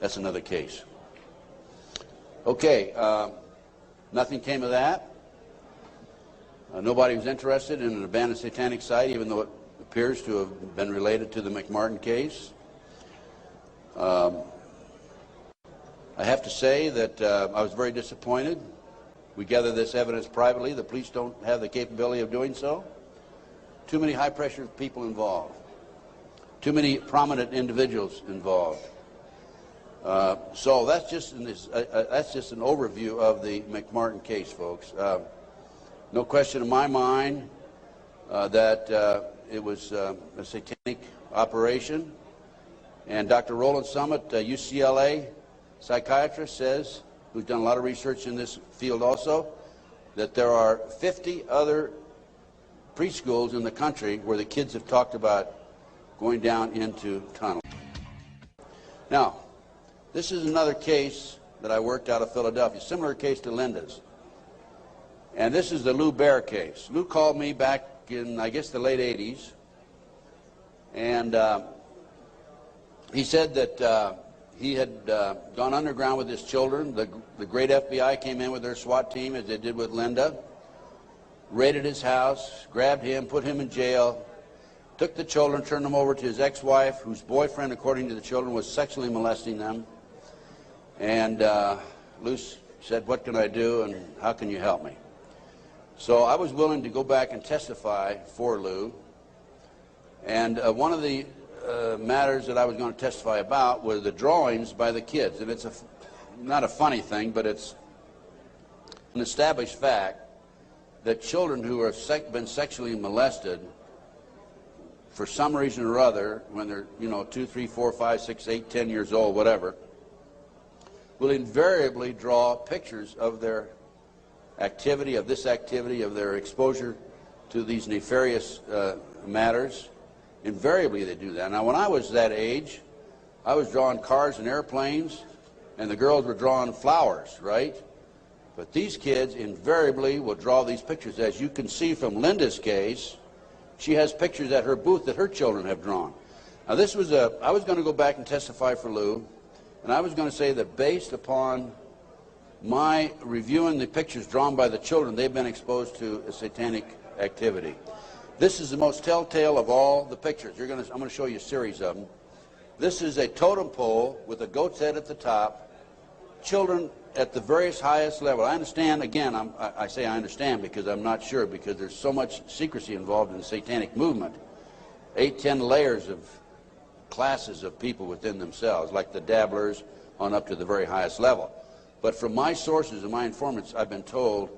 That's another case. Okay, nothing came of that. Nobody was interested in an abandoned satanic site, even though it appears to have been related to the McMartin case. I have to say that I was very disappointed. We gathered this evidence privately. The police don't have the capability of doing so. Too many high-pressure people involved. Too many prominent individuals involved. So that's just an overview of the McMartin case, folks. No question in my mind that it was a satanic operation. And Dr. Roland Summit, UCLA psychiatrist, says, who's done a lot of research in this field also, that there are 50 other preschools in the country where the kids have talked about going down into tunnels. Now, this is another case that I worked out of Philadelphia, similar case to Linda's. And this is the Lou Bear case. Lou called me back in, I guess, the late 80s. And he said that he had gone underground with his children. The great FBI came in with their SWAT team, as they did with Linda, raided his house, grabbed him, put him in jail, took the children, turned them over to his ex-wife, whose boyfriend, according to the children, was sexually molesting them. And Lou said, "What can I do, and how can you help me?" So I was willing to go back and testify for Lou. And one of the matters that I was going to testify about were the drawings by the kids. And it's not a funny thing, but it's an established fact that children who have been sexually molested for some reason or other, when they're, 2, 3, 4, 5, 6, 8, 10 years old, whatever, will invariably draw pictures of their activity, of their exposure to these nefarious matters. Invariably they do that. Now, when I was that age, I was drawing cars and airplanes, and the girls were drawing flowers, right? But these kids invariably will draw these pictures. As you can see from Linda's case, she has pictures at her booth that her children have drawn. Now, I was going to go back and testify for Lou, and I was going to say that based upon my reviewing the pictures drawn by the children, they've been exposed to a satanic activity. This is the most telltale of all the pictures. I'm going to show you a series of them. This is a totem pole with a goat's head at the top. Children at the various highest level. I understand, again, I say I understand because I'm not sure, because there's so much secrecy involved in the satanic movement. 8, 10 layers of classes of people within themselves, like the dabblers on up to the very highest level. But from my sources and my informants, I've been told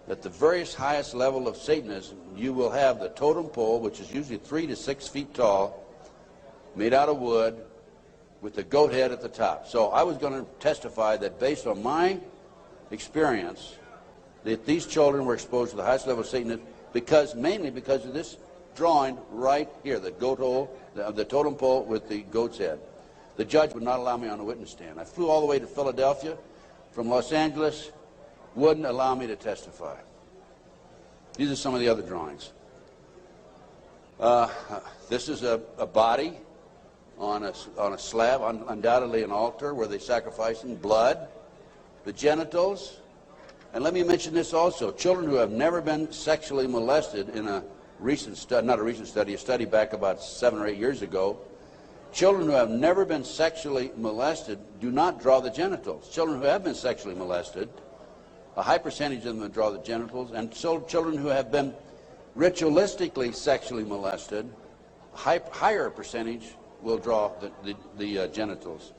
that the various highest level of Satanism, you will have the totem pole, which is usually 3 to 6 feet tall, made out of wood, with the goat head at the top. So I was going to testify that based on my experience, that these children were exposed to the highest level of Satanism mainly because of this drawing right here, the goat hole, the totem pole with the goat's head. The judge would not allow me on the witness stand. I flew all the way to Philadelphia from Los Angeles, wouldn't allow me to testify. These are some of the other drawings. This is a body on a slab, undoubtedly an altar where they sacrificing blood, the genitals. And let me mention this also. Children who have never been sexually molested in a recent study, not a recent study, a study back about 7 or 8 years ago, children who have never been sexually molested do not draw the genitals. Children who have been sexually molested, a high percentage of them draw the genitals, and so children who have been ritualistically sexually molested, higher percentage will draw the genitals.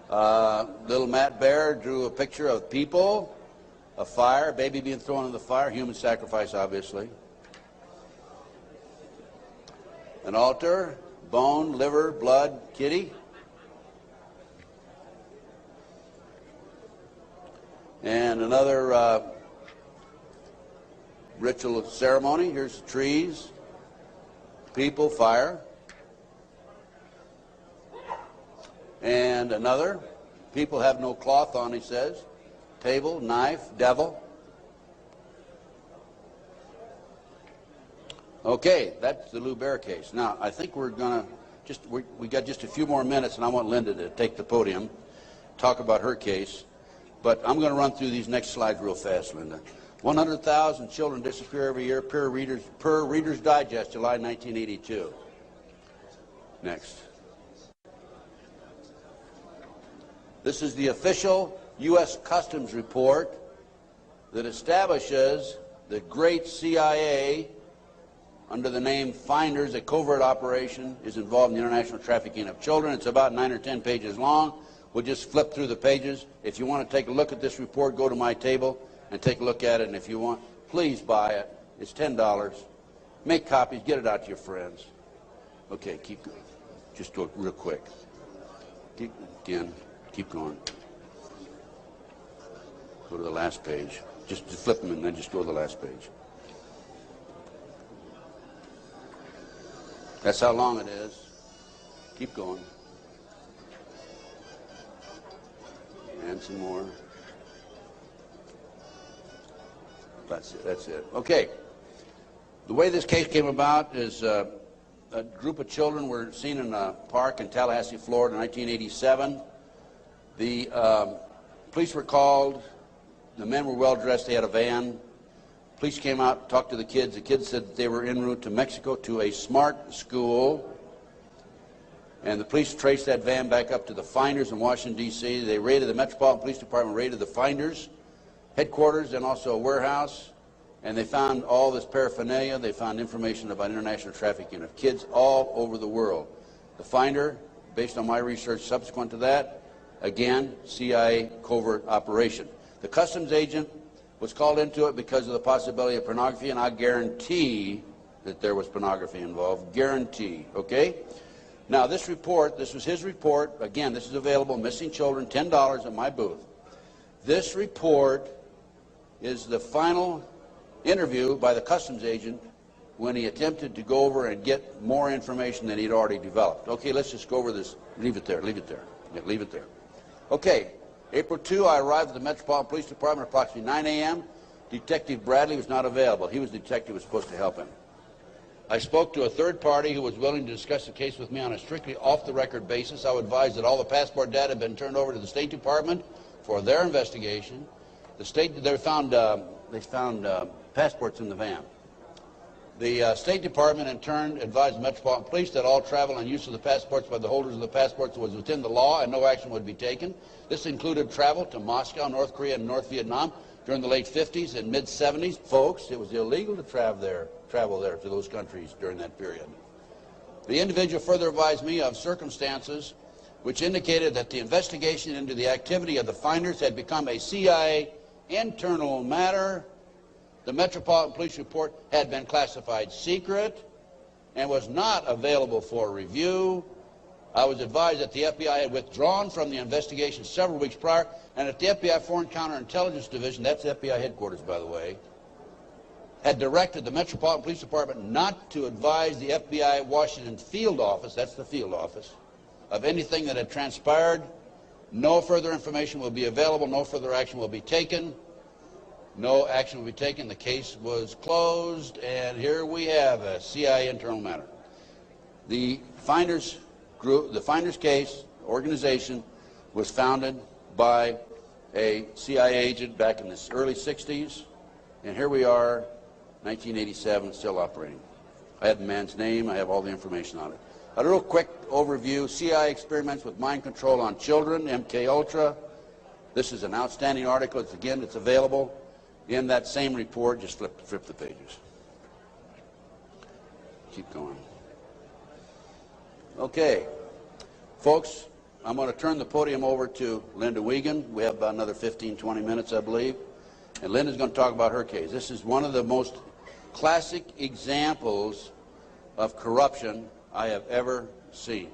Little Matt Bear drew a picture of people, a fire, a baby being thrown in the fire, human sacrifice, obviously. An altar, bone, liver, blood, kitty. And another ritual ceremony. Here's trees, people, fire. And another, people have no cloth on, he says. Table, knife, devil. Okay, that's the Lou Bear case. Now, I think we're going to we got just a few more minutes, and I want Linda to take the podium, talk about her case. But I'm going to run through these next slides real fast, Linda. 100,000 children disappear every year per Reader's Digest, July 1982. Next. This is the official U.S. Customs report that establishes the great CIA, under the name Finders, a covert operation, is involved in the international trafficking of children. It's about 9 or 10 pages long. We'll just flip through the pages. If you want to take a look at this report, go to my table and take a look at it. And if you want, please buy it. It's $10. Make copies. Get it out to your friends. Okay, keep going. Just do it real quick. Keep going. Go to the last page. Just flip them and then just go to the last page. That's how long it is. Keep going. And some more. That's it. Okay. The way this case came about is a group of children were seen in a park in Tallahassee, Florida in 1987. The police were called. The men were well dressed. They had a van. Police came out, talked to the kids. The kids said they were en route to Mexico to a smart school. And the police traced that van back up to the Finders in Washington, D.C. They raided, the Metropolitan Police Department raided the Finders headquarters and also a warehouse. And they found all this paraphernalia. They found information about international trafficking of kids all over the world. The Finder, based on my research subsequent to that, again, CIA covert operation. The customs agent was called into it because of the possibility of pornography, and I guarantee that there was pornography involved. Guarantee, okay? Now, this report, this was his report. Again, this is available, Missing Children, $10 at my booth. This report is the final interview by the customs agent when he attempted to go over and get more information than he'd already developed. Okay, let's just go over this. Leave it there, leave it there. Yeah, leave it there. Okay. April 2, I arrived at the Metropolitan Police Department at approximately 9 a.m. Detective Bradley was not available. He was the detective who was supposed to help him. I spoke to a third party who was willing to discuss the case with me on a strictly off-the-record basis. I was advised that all the passport data had been turned over to the State Department for their investigation. They found passports in the van. The State Department, in turn, advised the Metropolitan Police that all travel and use of the passports by the holders of the passports was within the law and no action would be taken. This included travel to Moscow, North Korea, and North Vietnam during the late 50s and mid-70s. Folks, it was illegal to travel there to those countries during that period. The individual further advised me of circumstances which indicated that the investigation into the activity of the Finders had become a CIA internal matter. The Metropolitan Police report had been classified secret and was not available for review. I was advised that the FBI had withdrawn from the investigation several weeks prior, and that the FBI Foreign Counterintelligence Division, that's FBI headquarters, by the way, had directed the Metropolitan Police Department not to advise the FBI Washington field office, that's the field office, of anything that had transpired. No further information will be available. No further action will be taken. No action will be taken. The case was closed, and here we have a CIA internal matter. The Finders group, the Finders case organization, was founded by a CIA agent back in the early 60s, and here we are, 1987, still operating. I have the man's name. I have all the information on it. A real quick overview: CIA experiments with mind control on children, MK Ultra. This is an outstanding article. It's available in that same report. Just flip the pages. Keep going. Okay, folks, I'm going to turn the podium over to Linda Wiegand. We have about another 15-20 minutes, I believe. And Linda's going to talk about her case. This is one of the most classic examples of corruption I have ever seen.